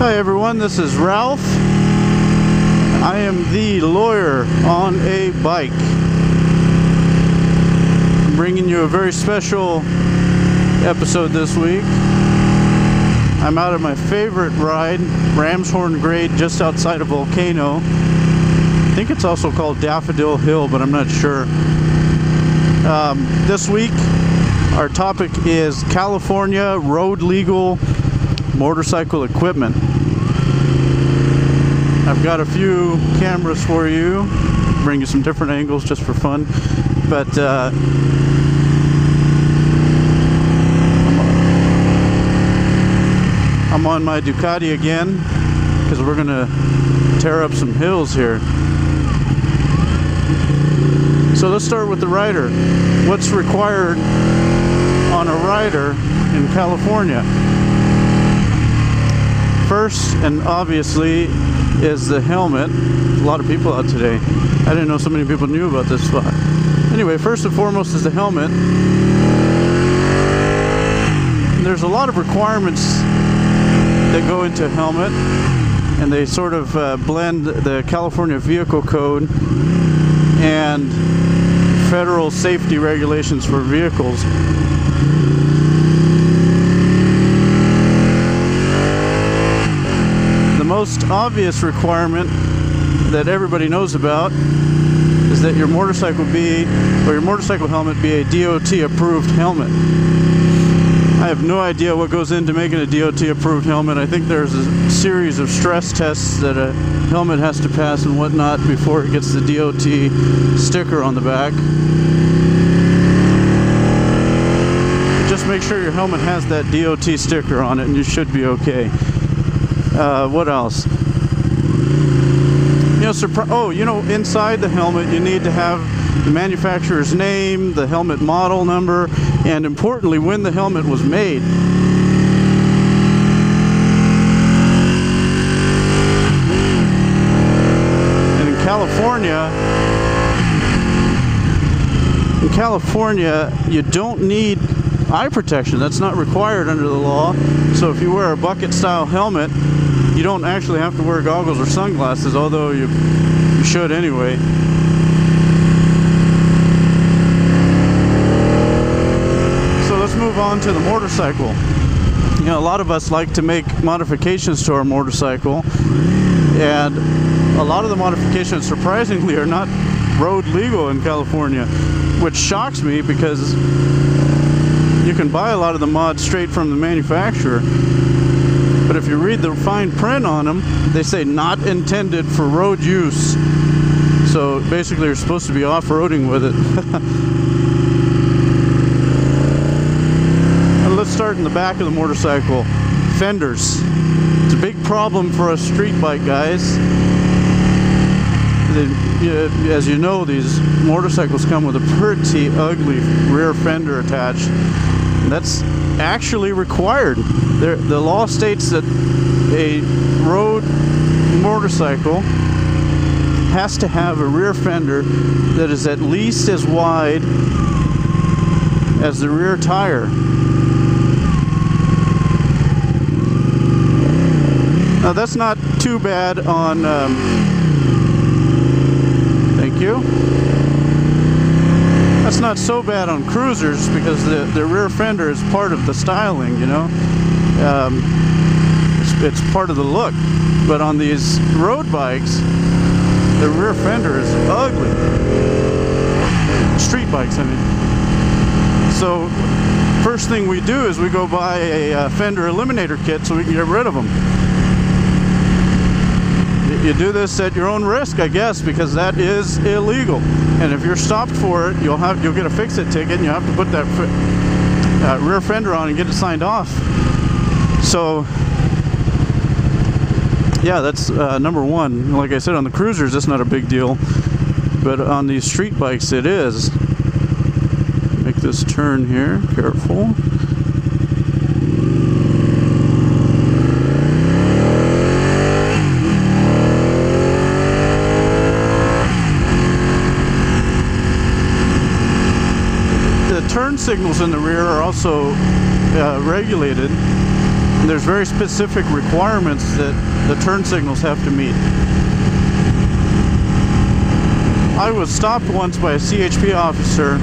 Hi everyone, this is Ralph. I am the lawyer on a bike. I'm bringing you a very special episode this week. I'm out at my favorite ride, Ramshorn Grade, just outside of Volcano. I think it's also called Daffodil Hill, but I'm not sure. This week, our topic is California road legal motorcycle equipment. I've got a few cameras for you, bring you some different angles just for fun, but I'm on my Ducati again because we're gonna tear up some hills here. So let's start with the rider. What's required on a rider in California? First, and obviously, is the helmet. There's a lot of people out today. I didn't know so many people knew about this spot. Anyway, first and foremost is the helmet. And there's a lot of requirements that go into a helmet, and they sort of blend the California Vehicle Code and federal safety regulations for vehicles. The most obvious requirement that everybody knows about is that your motorcycle helmet be a DOT approved helmet. I have no idea what goes into making a DOT approved helmet. I think there's a series of stress tests that a helmet has to pass and whatnot before it gets the DOT sticker on the back. Just make sure your helmet has that DOT sticker on it and you should be okay. What else? Inside the helmet you need to have the manufacturer's name, the helmet model number, and importantly, when the helmet was made. And in California, you don't need eye protection. That's not required under the law. So if you wear a bucket style helmet, you don't actually have to wear goggles or sunglasses, although you should anyway. So let's move on to the motorcycle. You know, a lot of us like to make modifications to our motorcycle, and a lot of the modifications, surprisingly, are not road legal in California, which shocks me because you can buy a lot of the mods straight from the manufacturer. But if you read the fine print on them, they say not intended for road use. So basically you're supposed to be off-roading with it. And let's start in the back of the motorcycle. Fenders. It's a big problem for us street bike guys. As you know, these motorcycles come with a pretty ugly rear fender attached. And that's actually required. The law states that a road motorcycle has to have a rear fender that is at least as wide as the rear tire. Now that's not too bad on thank you. That's not so bad on cruisers because the rear fender is part of the styling, you know. It's part of the look. But on these road bikes, the rear fender is ugly. Street bikes, I mean. So first thing we do is we go buy a fender eliminator kit so we can get rid of them. You do this at your own risk, I guess, because that is illegal. And if you're stopped for it, you'll get a fix-it ticket, and you have to put that rear fender on and get it signed off. So, yeah, that's number one. Like I said, on the cruisers, that's not a big deal, but on these street bikes, it is. Make this turn here, careful. turn signals in the rear are also regulated. There's very specific requirements that the turn signals have to meet. I was stopped once by a CHP officer.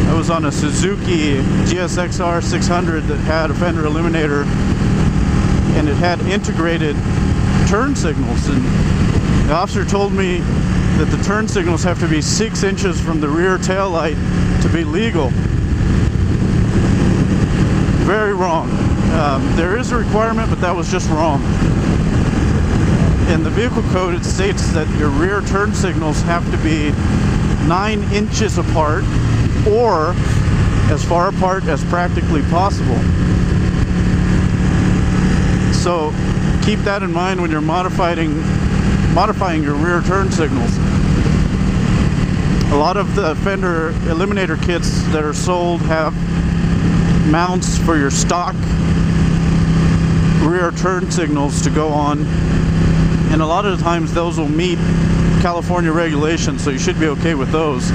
I was on a Suzuki GSX-R 600 that had a fender eliminator, and it had integrated turn signals, and the officer told me that the turn signals have to be 6 inches from the rear tail light to be legal. Very wrong. There is a requirement, but that was just wrong. In the vehicle code, it states that your rear turn signals have to be 9 inches apart, or as far apart as practically possible. So keep that in mind when you're modifying your rear turn signals. A lot of the fender eliminator kits that are sold have mounts for your stock rear turn signals to go on, and a lot of the times those will meet California regulations, so you should be okay with those.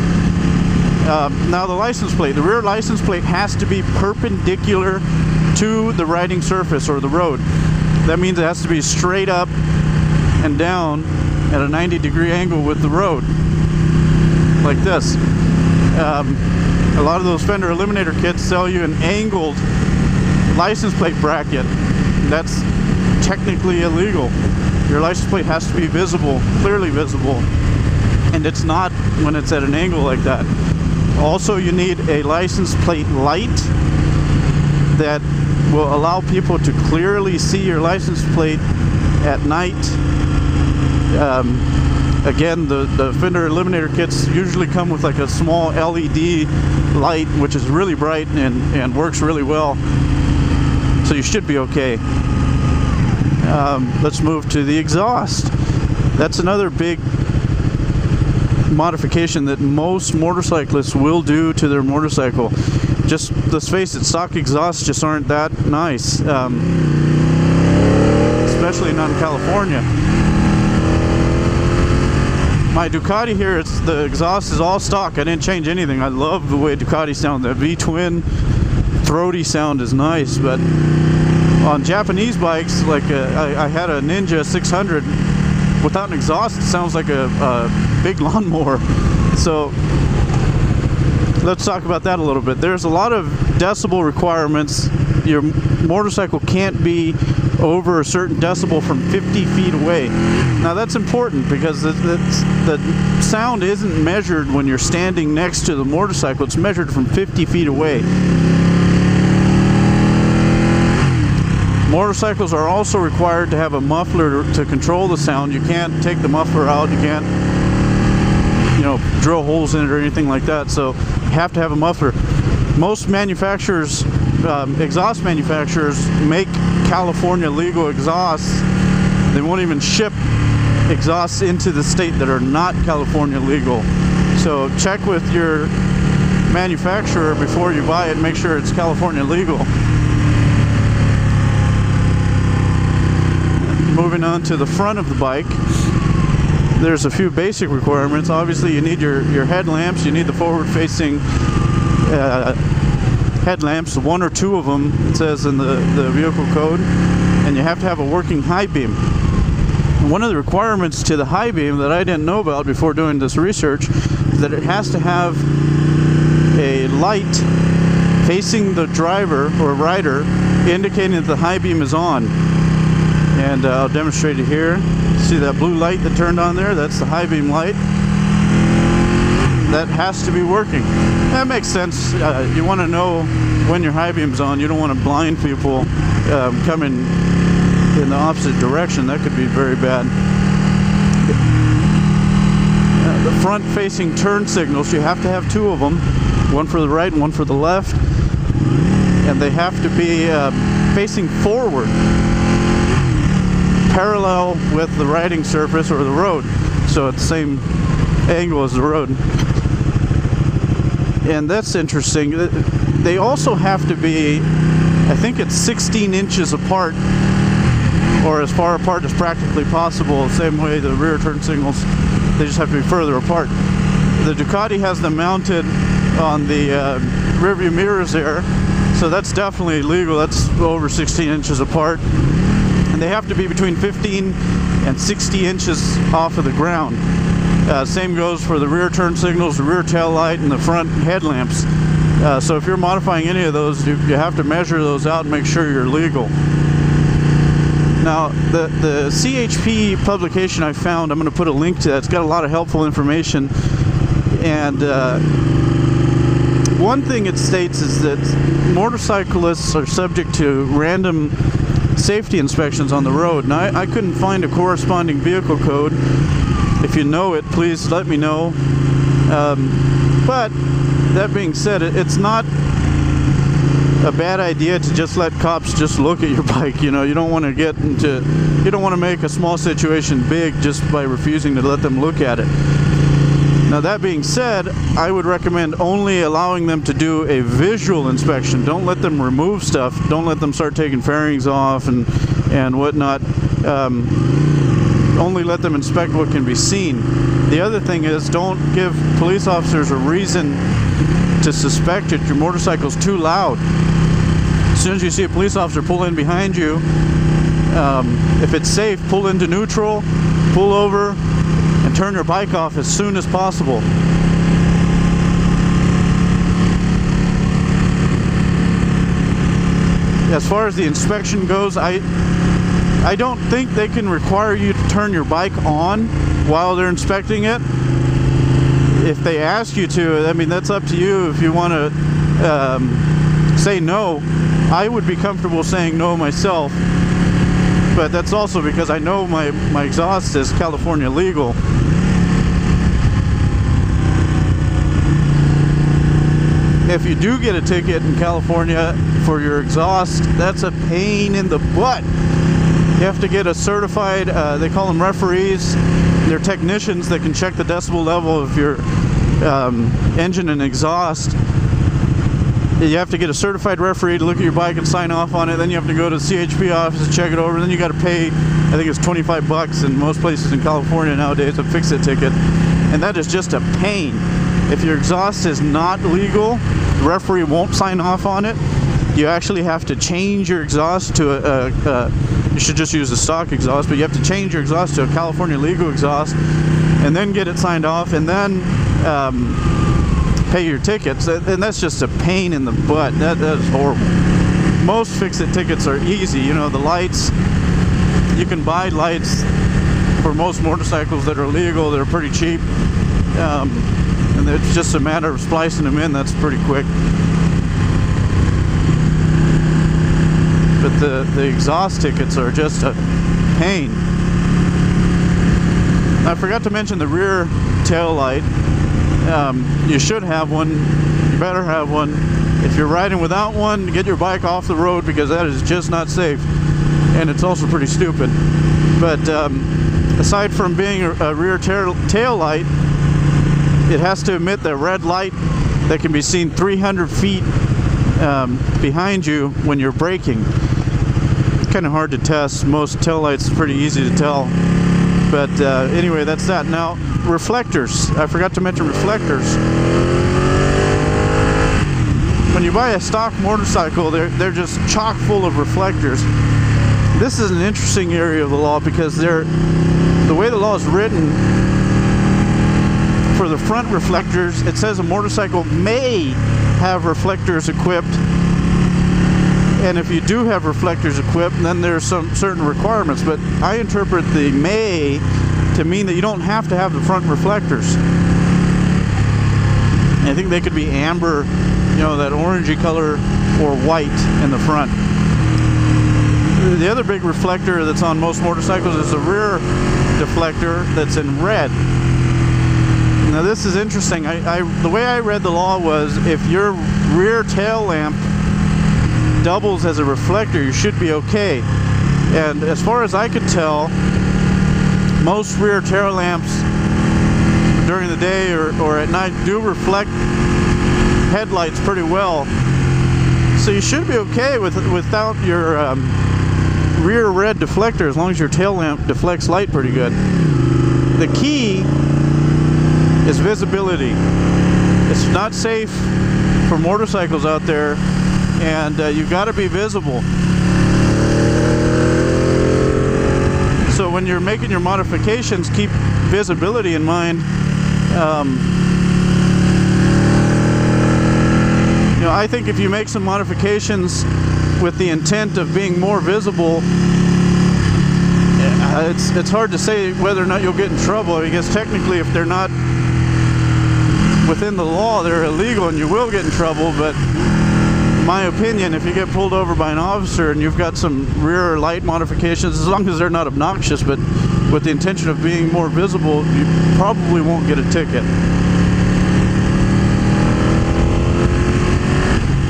Now the license plate, the rear license plate has to be perpendicular to the riding surface or the road. That means it has to be straight up and down at a 90-degree angle with the road, like this. A lot of those fender eliminator kits sell you an angled license plate bracket. That's technically illegal. Your license plate has to be visible, clearly visible, and it's not when it's at an angle like that. Also, you need a license plate light that will allow people to clearly see your license plate at night. Again, the fender eliminator kits usually come with like a small LED light, which is really bright and works really well, so you should be okay. Let's move to the exhaust. That's another big modification that most motorcyclists will do to their motorcycle. Just, let's face it, stock exhausts just aren't that nice, especially not in California. My Ducati here, the exhaust is all stock. I didn't change anything. I love the way Ducati sound. The V-twin throaty sound is nice, but on Japanese bikes, like I had a Ninja 600, without an exhaust, it sounds like a big lawnmower. So let's talk about that a little bit. There's a lot of decibel requirements. Your motorcycle can't be over a certain decibel from 50 feet away. Now that's important because the sound isn't measured when you're standing next to the motorcycle. It's measured from 50 feet away. Motorcycles are also required to have a muffler to control the sound. You can't take the muffler out. You can't, drill holes in it or anything like that. So you have to have a muffler. Most manufacturers, exhaust manufacturers, make California legal exhausts. They won't even ship exhausts into the state that are not California legal. So check with your manufacturer before you buy it. Make sure it's California legal. Moving on to the front of the bike, there's a few basic requirements. Obviously, you need your headlamps. You need the forward-facing headlamps, 1 or 2 of them, it says in the vehicle code, and you have to have a working high beam. One of the requirements to the high beam that I didn't know about before doing this research is that it has to have a light facing the driver or rider indicating that the high beam is on. And I'll demonstrate it here. See that blue light that turned on there? That's the high beam light. That has to be working. That makes sense. You want to know when your high beam's on. You don't want to blind people coming in the opposite direction. That could be very bad. The front-facing turn signals, you have to have 2 of them. One for the right and one for the left. And they have to be facing forward, parallel with the riding surface or the road, so it's the same angle as the road. And that's interesting. They also have to be, I think it's 16 inches apart, or as far apart as practically possible. The same way the rear turn signals, they just have to be further apart. The Ducati has them mounted on the rearview mirrors there, So that's definitely legal. That's over 16 inches apart. And they have to be between 15 and 60 inches off of the ground. Same goes for the rear turn signals, the rear tail light, and the front headlamps. So if you're modifying any of those, you have to measure those out and make sure you're legal. Now, the CHP publication I found, I'm going to put a link to that. It's got a lot of helpful information. And one thing it states is that motorcyclists are subject to random safety inspections on the road. And I couldn't find a corresponding vehicle code. If you know it, please let me know. But that being said, it's not a bad idea to just let cops just look at your bike. You know, you don't want to make a small situation big just by refusing to let them look at it. Now, that being said, I would recommend only allowing them to do a visual inspection. Don't let them remove stuff. Don't let them start taking fairings off and whatnot. Only let them inspect what can be seen. The other thing is, don't give police officers a reason to suspect that your motorcycle's too loud. As soon as you see a police officer pull in behind you, if it's safe, pull into neutral, pull over, and turn your bike off as soon as possible. As far as the inspection goes, I don't think they can require you to turn your bike on while they're inspecting it. If they ask you to, I mean, that's up to you. If you want to say no, I would be comfortable saying no myself. But that's also because I know my exhaust is California legal. If you do get a ticket in California for your exhaust, that's a pain in the butt. You have to get a certified, they call them referees. They're technicians that can check the decibel level of your engine and exhaust. You have to get a certified referee to look at your bike and sign off on it. Then you have to go to the CHP office to check it over. Then you got to pay, I think it's $25 in most places in California nowadays, a fix-it ticket. And that is just a pain. If your exhaust is not legal, the referee won't sign off on it. You actually have to change your exhaust to you should just use a stock exhaust, but you have to change your exhaust to a California legal exhaust and then get it signed off and then pay your tickets. And that's just a pain in the butt. That is horrible. Most fix-it tickets are easy. You know, the lights, you can buy lights for most motorcycles that are legal. They're pretty cheap. And it's just a matter of splicing them in. That's pretty quick. But the exhaust tickets are just a pain. I forgot to mention the rear tail light. You should have one. You better have one. If you're riding without one, get your bike off the road, because that is just not safe. And it's also pretty stupid. But aside from being a rear tail light, it has to emit the red light that can be seen 300 feet behind you when you're braking. Kind of hard to test. Most taillights are pretty easy to tell. But anyway, that's that. Now, reflectors. I forgot to mention reflectors. When you buy a stock motorcycle, they're just chock full of reflectors. This is an interesting area of the law because the way the law is written, for the front reflectors, it says a motorcycle may have reflectors equipped. And if you do have reflectors equipped, then there's some certain requirements. But I interpret the may to mean that you don't have to have the front reflectors. I think they could be amber, you know, that orangey color, or white in the front. The other big reflector that's on most motorcycles is the rear deflector that's in red. Now this is interesting. The way I read the law was, if your rear tail lamp doubles as a reflector, you should be okay. And as far as I could tell, most rear tail lamps during the day or at night do reflect headlights pretty well. So you should be okay without your rear red deflector, as long as your tail lamp deflects light pretty good. The key is visibility. It's not safe for motorcycles out there and you got to be visible. So when you're making your modifications, keep visibility in mind. You know, I think if you make some modifications with the intent of being more visible, it's hard to say whether or not you'll get in trouble, because technically if they're not within the law, they're illegal and you will get in trouble. But in my opinion, if you get pulled over by an officer and you've got some rear light modifications, as long as they're not obnoxious but with the intention of being more visible, you probably won't get a ticket.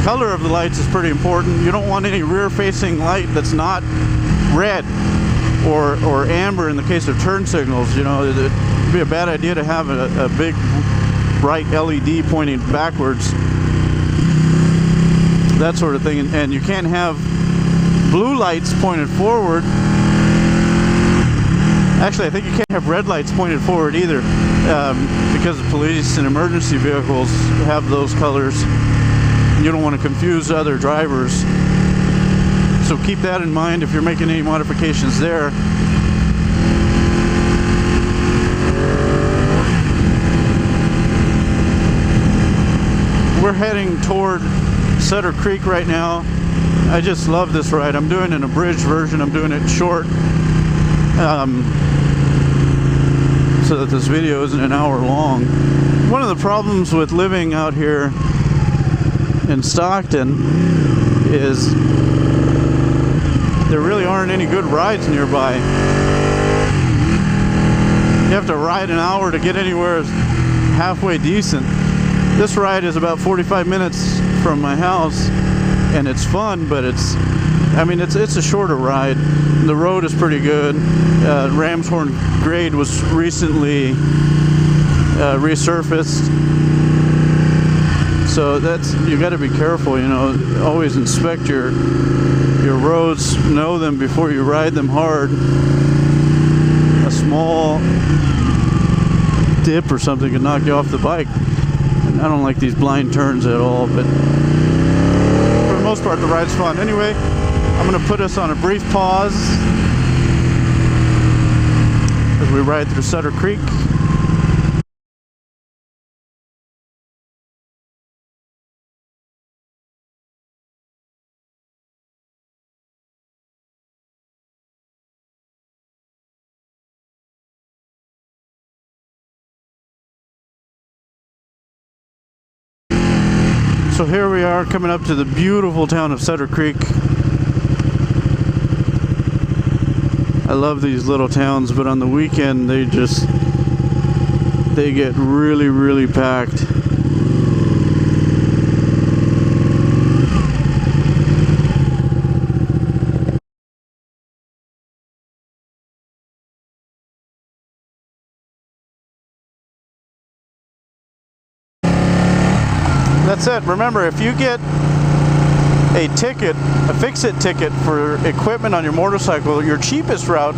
Color of the lights is pretty important. You don't want any rear-facing light that's not red or amber in the case of turn signals. You know, it'd be a bad idea to have a big bright LED pointing backwards, that sort of thing. And you can't have blue lights pointed forward. Actually, I think you can't have red lights pointed forward either, because the police and emergency vehicles have those colors. You don't want to confuse other drivers. So keep that in mind if you're making any modifications there. We're heading toward Sutter Creek right now. I just love this ride. I'm doing an abridged version. I'm doing it short, so that this video isn't an hour long. One of the problems with living out here in Stockton is there really aren't any good rides nearby. You have to ride an hour to get anywhere halfway decent. This ride is about 45 minutes from my house, and it's fun, but it's a shorter ride. The road is pretty good. Ramshorn grade was recently resurfaced, so you got to be careful. You know, always inspect your roads, know them before you ride them hard. A small dip or something can knock you off the bike. And I don't like these blind turns at all, but for the most part the ride's fun. Anyway, I'm going to put us on a brief pause as we ride through Sutter Creek. So here we are coming up to the beautiful town of Sutter Creek. I love these little towns, but on the weekend they get really, really packed. That's it. Remember, if you get a ticket, a fix-it ticket for equipment on your motorcycle, your cheapest route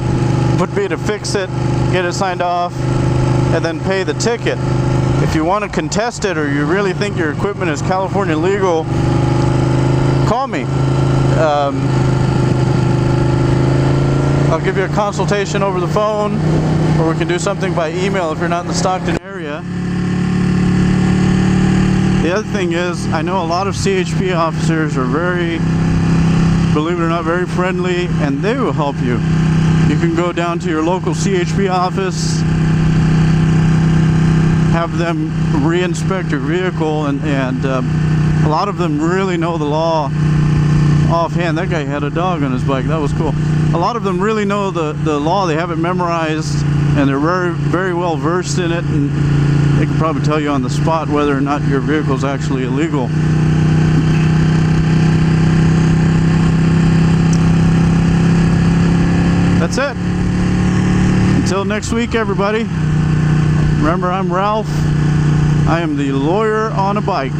would be to fix it, get it signed off, and then pay the ticket. If you want to contest it, or you really think your equipment is California legal, call me. I'll give you a consultation over the phone, or we can do something by email if you're not in the Stockton area. The other thing is, I know a lot of CHP officers are believe it or not, very friendly, and they will help you. You can go down to your local CHP office, have them re-inspect your vehicle, and a lot of them really know the law offhand. That guy had a dog on his bike. That was cool. A lot of them really know the law. They have it memorized, and they're very, very well versed in it, and they can probably tell you on the spot whether or not your vehicle is actually illegal. That's it. Until next week, everybody. Remember, I'm Ralph. I am the lawyer on a bike.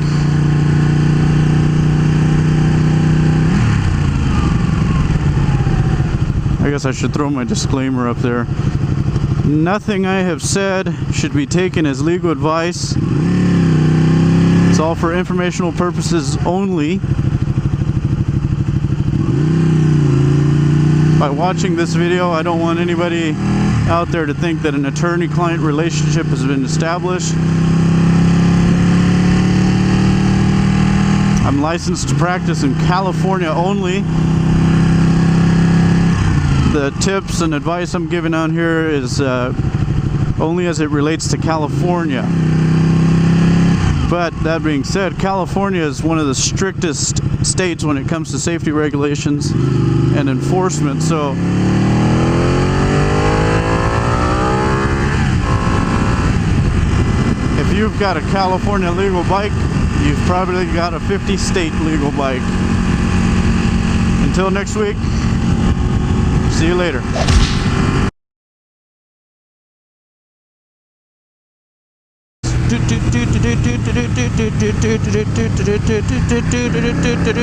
I guess I should throw my disclaimer up there. Nothing I have said should be taken as legal advice. It's all for informational purposes only. by watching this video. I don't want anybody out there to think that an attorney-client relationship has been established. I'm licensed to practice in California only. The tips and advice I'm giving on here is only as it relates to California. But that being said, California is one of the strictest states when it comes to safety regulations and enforcement. So if you've got a California legal bike, you've probably got a 50-state legal bike. Until next week, see you later.